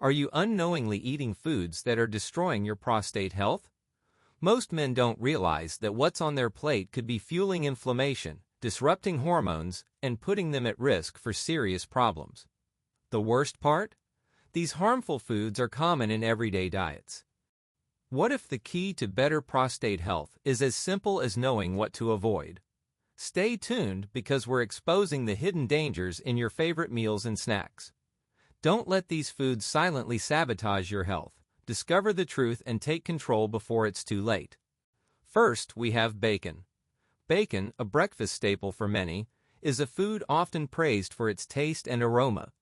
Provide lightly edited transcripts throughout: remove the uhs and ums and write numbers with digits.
Are you unknowingly eating foods that are destroying your prostate health? Most men don't realize that what's on their plate could be fueling inflammation, disrupting hormones, and putting them at risk for serious problems. The worst part? These harmful foods are common in everyday diets. What if the key to better prostate health is as simple as knowing what to avoid? Stay tuned because we're exposing the hidden dangers in your favorite meals and snacks. Don't let these foods silently sabotage your health. Discover the truth and take control before it's too late. First, we have bacon. Bacon, a breakfast staple for many, is a food often praised for its taste and aroma.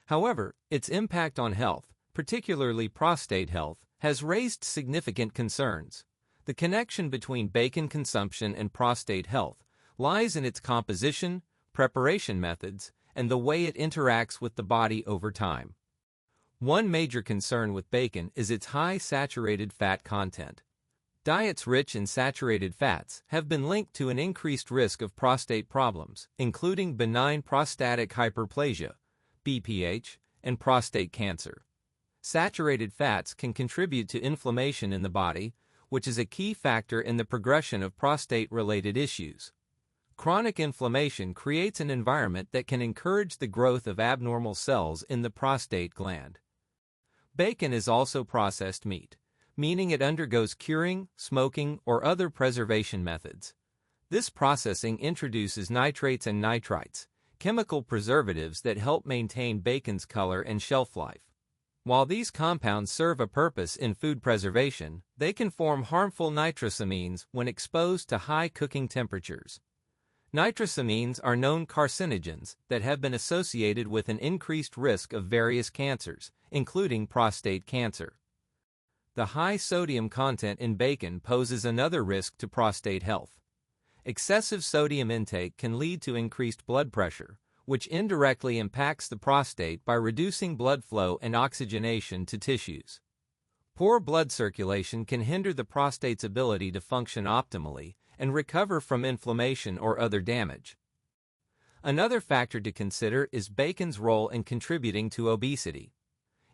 However, its impact on health, particularly prostate health, has raised significant concerns. The connection between bacon consumption and prostate health lies in its composition, preparation methods, and the way it interacts with the body over time. One major concern with bacon is its high saturated fat content. Diets rich in saturated fats have been linked to an increased risk of prostate problems, including benign prostatic hyperplasia, BPH, and prostate cancer. Saturated fats can contribute to inflammation in the body, which is a key factor in the progression of prostate-related issues. Chronic inflammation creates an environment that can encourage the growth of abnormal cells in the prostate gland. Bacon is also processed meat, meaning it undergoes curing, smoking, or other preservation methods. This processing introduces nitrates and nitrites, chemical preservatives that help maintain bacon's color and shelf life. While these compounds serve a purpose in food preservation, they can form harmful nitrosamines when exposed to high cooking temperatures. Nitrosamines are known carcinogens that have been associated with an increased risk of various cancers, including prostate cancer. The high sodium content in bacon poses another risk to prostate health. Excessive sodium intake can lead to increased blood pressure, which indirectly impacts the prostate by reducing blood flow and oxygenation to tissues. Poor blood circulation can hinder the prostate's ability to function optimally and recover from inflammation or other damage. Another factor to consider is bacon's role in contributing to obesity.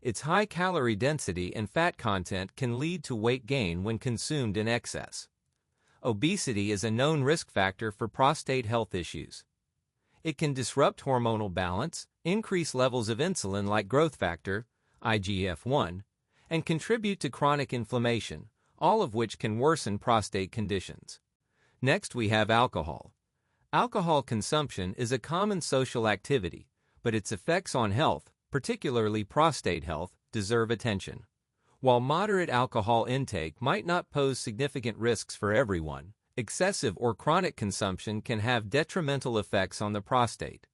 Its high calorie density and fat content can lead to weight gain when consumed in excess. Obesity is a known risk factor for prostate health issues. It can disrupt hormonal balance, increase levels of insulin like growth factor, IGF-1, and contribute to chronic inflammation, all of which can worsen prostate conditions. Next, we have alcohol. Alcohol consumption is a common social activity, but its effects on health, particularly prostate health, deserve attention. While moderate alcohol intake might not pose significant risks for everyone, excessive or chronic consumption can have detrimental effects on the prostate.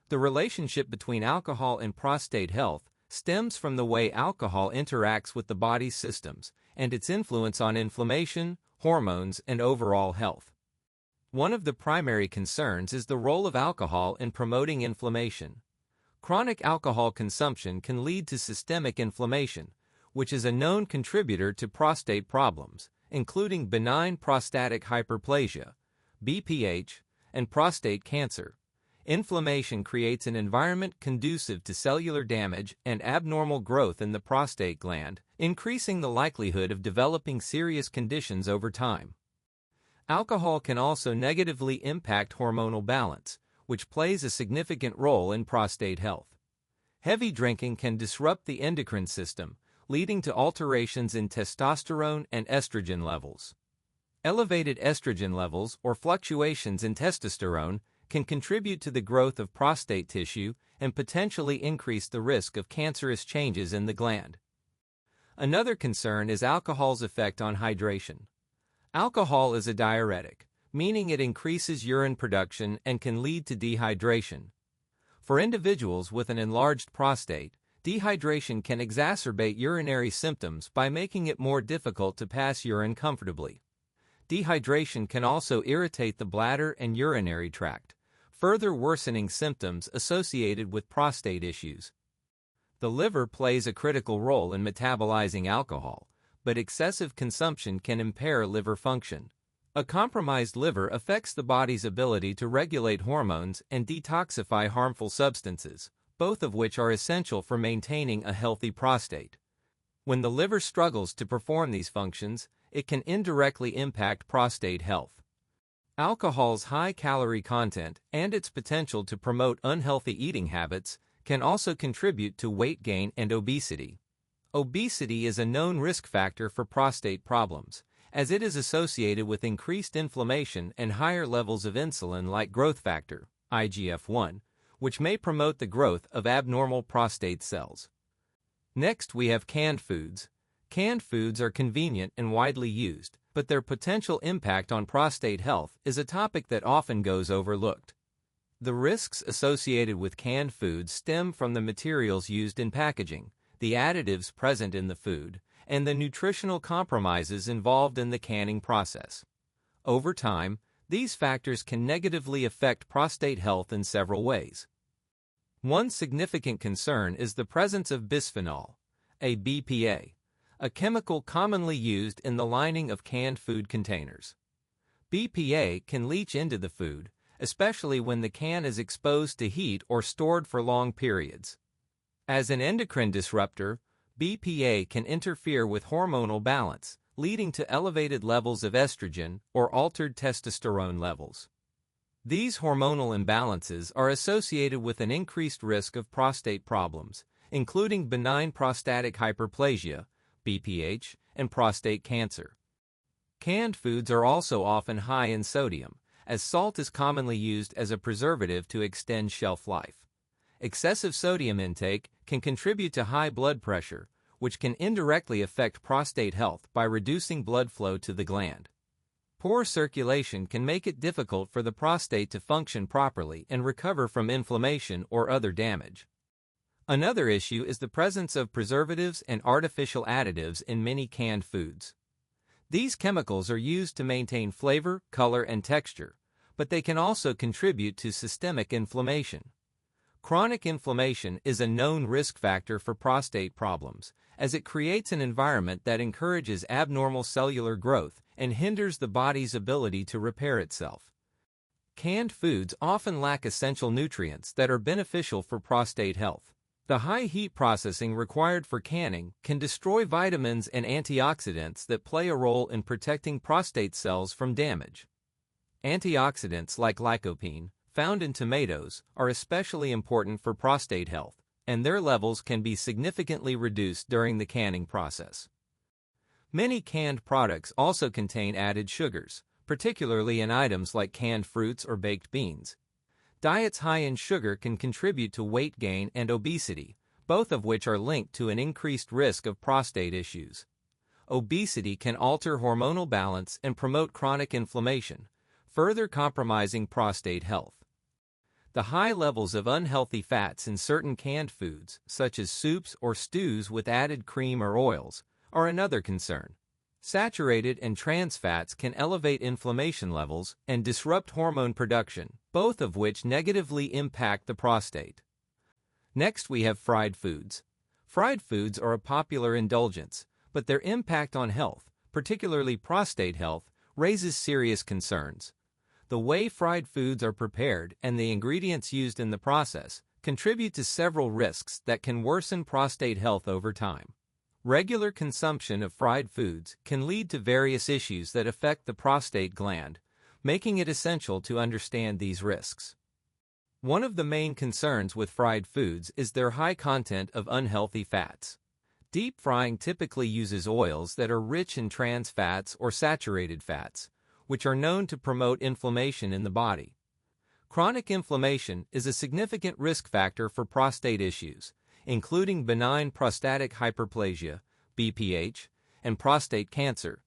The relationship between alcohol and prostate health stems from the way alcohol interacts with the body's systems and its influence on inflammation, hormones, and overall health. One of the primary concerns is the role of alcohol in promoting inflammation. Chronic alcohol consumption can lead to systemic inflammation, which is a known contributor to prostate problems, including benign prostatic hyperplasia, BPH, and prostate cancer. Inflammation creates an environment conducive to cellular damage and abnormal growth in the prostate gland, increasing the likelihood of developing serious conditions over time. Alcohol can also negatively impact hormonal balance, which plays a significant role in prostate health. Heavy drinking can disrupt the endocrine system, leading to alterations in testosterone and estrogen levels. Elevated estrogen levels or fluctuations in testosterone can contribute to the growth of prostate tissue and potentially increase the risk of cancerous changes in the gland. Another concern is alcohol's effect on hydration. Alcohol is a diuretic, meaning it increases urine production and can lead to dehydration. For individuals with an enlarged prostate, dehydration can exacerbate urinary symptoms by making it more difficult to pass urine comfortably. Dehydration can also irritate the bladder and urinary tract, further worsening symptoms associated with prostate issues. The liver plays a critical role in metabolizing alcohol, but excessive consumption can impair liver function. A compromised liver affects the body's ability to regulate hormones and detoxify harmful substances, both of which are essential for maintaining a healthy prostate. When the liver struggles to perform these functions, it can indirectly impact prostate health. Alcohol's high calorie content and its potential to promote unhealthy eating habits can also contribute to weight gain and obesity. Obesity is a known risk factor for prostate problems, as it is associated with increased inflammation and higher levels of insulin-like growth factor, IGF-1, which may promote the growth of abnormal prostate cells. Next, we have canned foods. Canned foods are convenient and widely used, but their potential impact on prostate health is a topic that often goes overlooked. The risks associated with canned foods stem from the materials used in packaging, the additives present in the food, and the nutritional compromises involved in the canning process. Over time, these factors can negatively affect prostate health in several ways. One significant concern is the presence of bisphenol, a BPA, a chemical commonly used in the lining of canned food containers. BPA can leach into the food, especially when the can is exposed to heat or stored for long periods. As an endocrine disruptor, BPA can interfere with hormonal balance, leading to elevated levels of estrogen or altered testosterone levels. These hormonal imbalances are associated with an increased risk of prostate problems, including benign prostatic hyperplasia, BPH, and prostate cancer. Canned foods are also often high in sodium, as salt is commonly used as a preservative to extend shelf life. Excessive sodium intake can contribute to high blood pressure, which can indirectly affect prostate health by reducing blood flow to the gland. Poor circulation can make it difficult for the prostate to function properly and recover from inflammation or other damage. Another issue is the presence of preservatives and artificial additives in many canned foods. These chemicals are used to maintain flavor, color, and texture, but they can also contribute to systemic inflammation. Chronic inflammation is a known risk factor for prostate problems, as it creates an environment that encourages abnormal cellular growth and hinders the body's ability to repair itself. Canned foods often lack essential nutrients that are beneficial for prostate health. The high heat processing required for canning can destroy vitamins and antioxidants that play a role in protecting prostate cells from damage. Antioxidants like lycopene, found in tomatoes, are especially important for prostate health, and their levels can be significantly reduced during the canning process. Many canned products also contain added sugars, particularly in items like canned fruits or baked beans. Diets high in sugar can contribute to weight gain and obesity, both of which are linked to an increased risk of prostate issues. Obesity can alter hormonal balance and promote chronic inflammation, further compromising prostate health. The high levels of unhealthy fats in certain canned foods, such as soups or stews with added cream or oils, are another concern. Saturated and trans fats can elevate inflammation levels and disrupt hormone production, both of which negatively impact the prostate. Next, we have fried foods. Fried foods are a popular indulgence, but their impact on health, particularly prostate health, raises serious concerns. The way fried foods are prepared and the ingredients used in the process contribute to several risks that can worsen prostate health over time. Regular consumption of fried foods can lead to various issues that affect the prostate gland, making it essential to understand these risks. One of the main concerns with fried foods is their high content of unhealthy fats. Deep frying typically uses oils that are rich in trans fats or saturated fats, which are known to promote inflammation in the body. Chronic inflammation is a significant risk factor for prostate issues, including benign prostatic hyperplasia, BPH, and prostate cancer.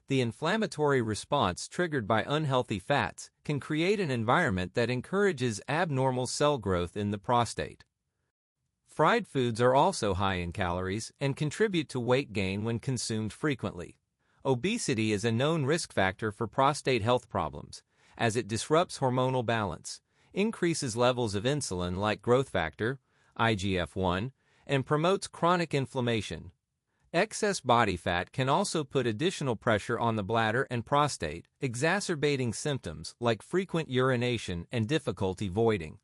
The inflammatory response triggered by unhealthy fats can create an environment that encourages abnormal cell growth in the prostate. Fried foods are also high in calories and contribute to weight gain when consumed frequently. Obesity is a known risk factor for prostate health problems, as it disrupts hormonal balance, increases levels of insulin like growth factor, IGF-1, and promotes chronic inflammation. Excess body fat can also put additional pressure on the bladder and prostate, exacerbating symptoms like frequent urination and difficulty voiding.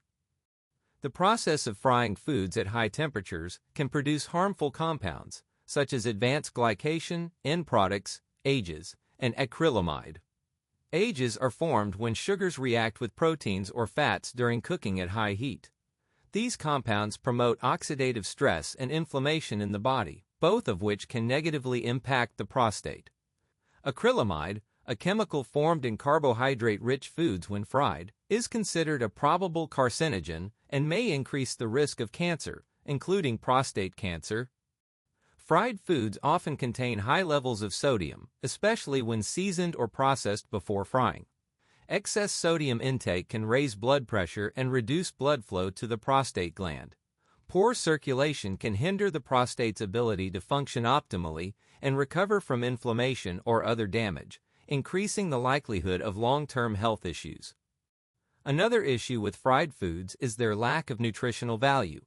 The process of frying foods at high temperatures can produce harmful compounds, such as advanced glycation, end products, ages, and acrylamide. Ages are formed when sugars react with proteins or fats during cooking at high heat. These compounds promote oxidative stress and inflammation in the body, both of which can negatively impact the prostate. Acrylamide, a chemical formed in carbohydrate-rich foods when fried, is considered a probable carcinogen and may increase the risk of cancer, including prostate cancer. Fried foods often contain high levels of sodium, especially when seasoned or processed before frying. Excess sodium intake can raise blood pressure and reduce blood flow to the prostate gland. Poor circulation can hinder the prostate's ability to function optimally and recover from inflammation or other damage, increasing the likelihood of long-term health issues. Another issue with fried foods is their lack of nutritional value.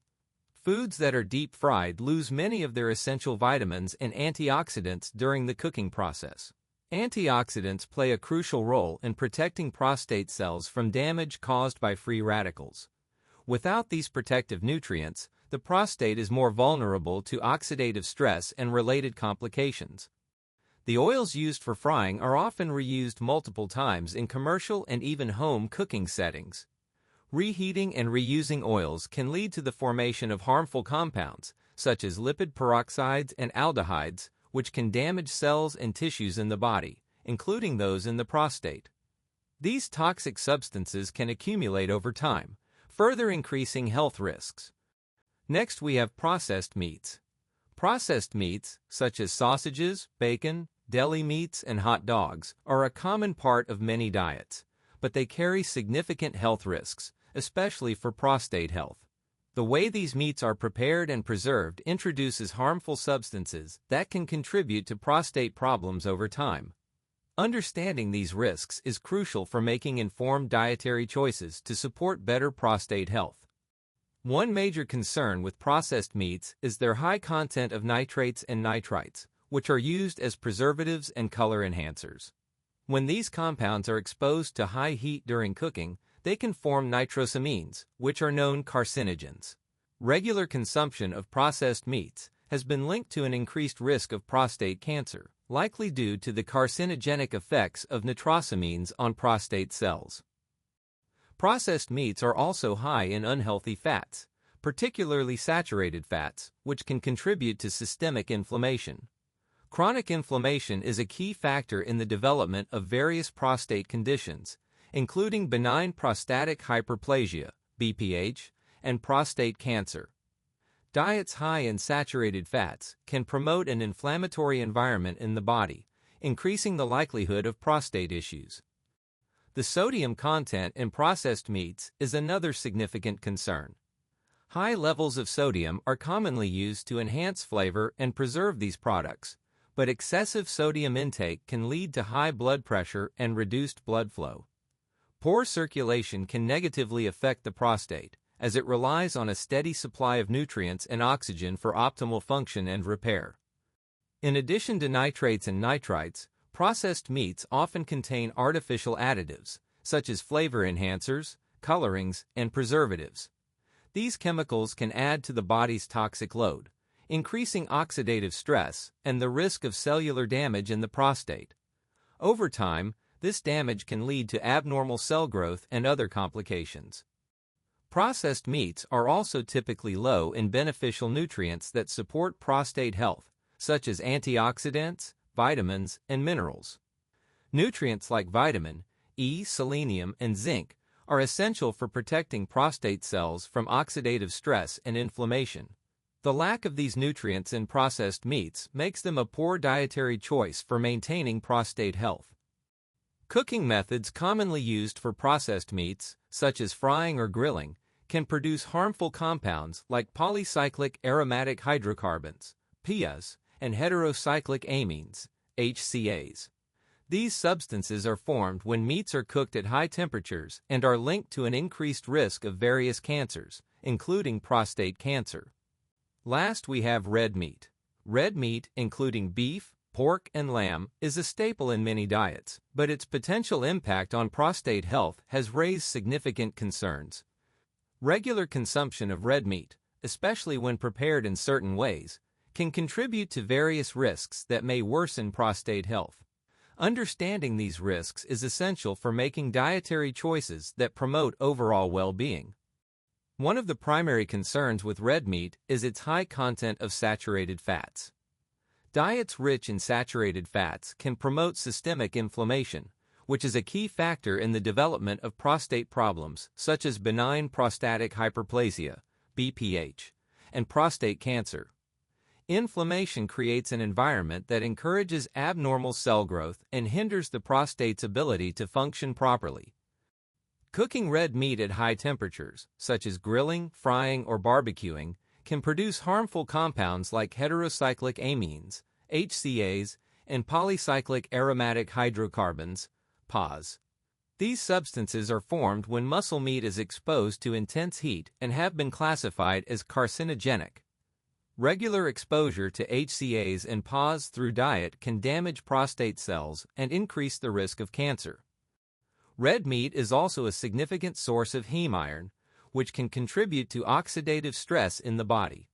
Foods that are deep fried lose many of their essential vitamins and antioxidants during the cooking process. Antioxidants play a crucial role in protecting prostate cells from damage caused by free radicals. Without these protective nutrients, the prostate is more vulnerable to oxidative stress and related complications. The oils used for frying are often reused multiple times in commercial and even home cooking settings. Reheating and reusing oils can lead to the formation of harmful compounds, such as lipid peroxides and aldehydes, which can damage cells and tissues in the body, including those in the prostate. These toxic substances can accumulate over time, further increasing health risks. Next, we have processed meats. Processed meats, such as sausages, bacon, deli meats, and hot dogs, are a common part of many diets, but they carry significant health risks, especially for prostate health. The way these meats are prepared and preserved introduces harmful substances that can contribute to prostate problems over time. Understanding these risks is crucial for making informed dietary choices to support better prostate health. One major concern with processed meats is their high content of nitrates and nitrites, which are used as preservatives and color enhancers. When these compounds are exposed to high heat during cooking, they can form nitrosamines, which are known carcinogens. Regular consumption of processed meats has been linked to an increased risk of prostate cancer, likely due to the carcinogenic effects of nitrosamines on prostate cells. Processed meats are also high in unhealthy fats, particularly saturated fats, which can contribute to systemic inflammation. Chronic inflammation is a key factor in the development of various prostate conditions, including benign prostatic hyperplasia, BPH, and prostate cancer. Diets high in saturated fats can promote an inflammatory environment in the body, increasing the likelihood of prostate issues. The sodium content in processed meats is another significant concern. High levels of sodium are commonly used to enhance flavor and preserve these products, but excessive sodium intake can lead to high blood pressure and reduced blood flow. Poor circulation can negatively affect the prostate, as it relies on a steady supply of nutrients and oxygen for optimal function and repair. In addition to nitrates and nitrites, processed meats often contain artificial additives, such as flavor enhancers, colorings, and preservatives. These chemicals can add to the body's toxic load, increasing oxidative stress and the risk of cellular damage in the prostate. Over time, this damage can lead to abnormal cell growth and other complications. Processed meats are also typically low in beneficial nutrients that support prostate health, such as antioxidants, vitamins, and minerals. Nutrients like vitamin E, selenium, and zinc are essential for protecting prostate cells from oxidative stress and inflammation. The lack of these nutrients in processed meats makes them a poor dietary choice for maintaining prostate health. Cooking methods commonly used for processed meats, such as frying or grilling, can produce harmful compounds like polycyclic aromatic hydrocarbons, PAHs, and heterocyclic amines, HCAs. These substances are formed when meats are cooked at high temperatures and are linked to an increased risk of various cancers, including prostate cancer. Last, we have red meat. Red meat, including beef, pork, and lamb, is a staple in many diets, but its potential impact on prostate health has raised significant concerns. Regular consumption of red meat, especially when prepared in certain ways, can contribute to various risks that may worsen prostate health. Understanding these risks is essential for making dietary choices that promote overall well-being. One of the primary concerns with red meat is its high content of saturated fats. Diets rich in saturated fats can promote systemic inflammation, which is a key factor in the development of prostate problems such as benign prostatic hyperplasia, BPH, and prostate cancer. Inflammation creates an environment that encourages abnormal cell growth and hinders the prostate's ability to function properly. Cooking red meat at high temperatures, such as grilling, frying, or barbecuing, can produce harmful compounds like heterocyclic amines, HCAs, and polycyclic aromatic hydrocarbons, PAHs. These substances are formed when muscle meat is exposed to intense heat and have been classified as carcinogenic. Regular exposure to HCAs and PAHs through diet can damage prostate cells and increase the risk of cancer. Red meat is also a significant source of heme iron, which can contribute to oxidative stress in the body.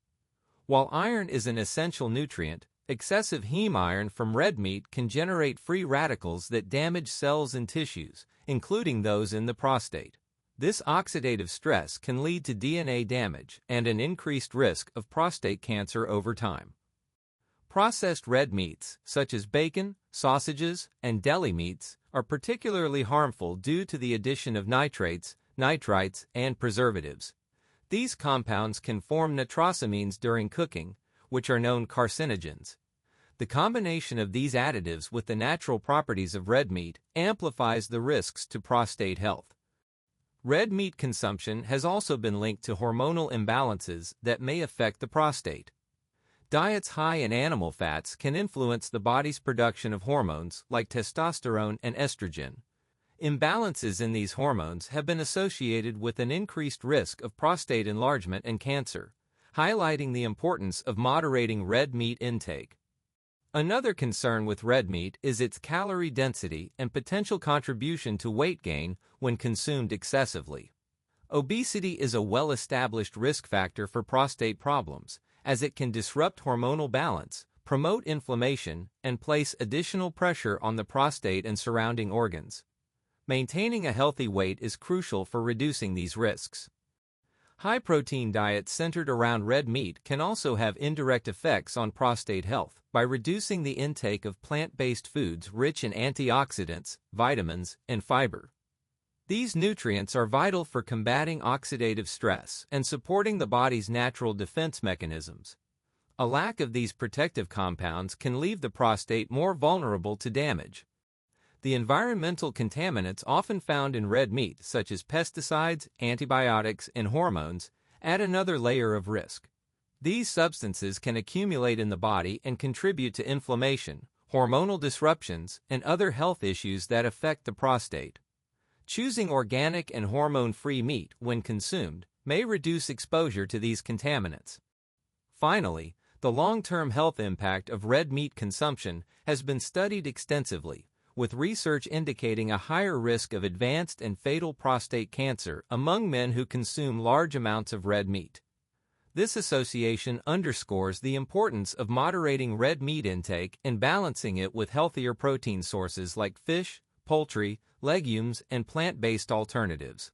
While iron is an essential nutrient, excessive heme iron from red meat can generate free radicals that damage cells and tissues, including those in the prostate. This oxidative stress can lead to DNA damage and an increased risk of prostate cancer over time. Processed red meats, such as bacon, sausages, and deli meats, are particularly harmful due to the addition of nitrates, nitrites, and preservatives. These compounds can form nitrosamines during cooking, which are known carcinogens. The combination of these additives with the natural properties of red meat amplifies the risks to prostate health. Red meat consumption has also been linked to hormonal imbalances that may affect the prostate. Diets high in animal fats can influence the body's production of hormones like testosterone and estrogen. Imbalances in these hormones have been associated with an increased risk of prostate enlargement and cancer, highlighting the importance of moderating red meat intake. Another concern with red meat is its calorie density and potential contribution to weight gain when consumed excessively. Obesity is a well-established risk factor for prostate problems, as it can disrupt hormonal balance, promote inflammation, and place additional pressure on the prostate and surrounding organs. Maintaining a healthy weight is crucial for reducing these risks. High-protein diets centered around red meat can also have indirect effects on prostate health by reducing the intake of plant-based foods rich in antioxidants, vitamins, and fiber. These nutrients are vital for combating oxidative stress and supporting the body's natural defense mechanisms. A lack of these protective compounds can leave the prostate more vulnerable to damage. The environmental contaminants often found in red meat, such as pesticides, antibiotics, and hormones, add another layer of risk. These substances can accumulate in the body and contribute to inflammation, hormonal disruptions, and other health issues that affect the prostate. Choosing organic and hormone-free meat when consumed may reduce exposure to these contaminants. Finally, the long-term health impact of red meat consumption has been studied extensively, with research indicating a higher risk of advanced and fatal prostate cancer among men who consume large amounts of red meat. This association underscores the importance of moderating red meat intake and balancing it with healthier protein sources like fish, poultry, legumes, and plant-based alternatives.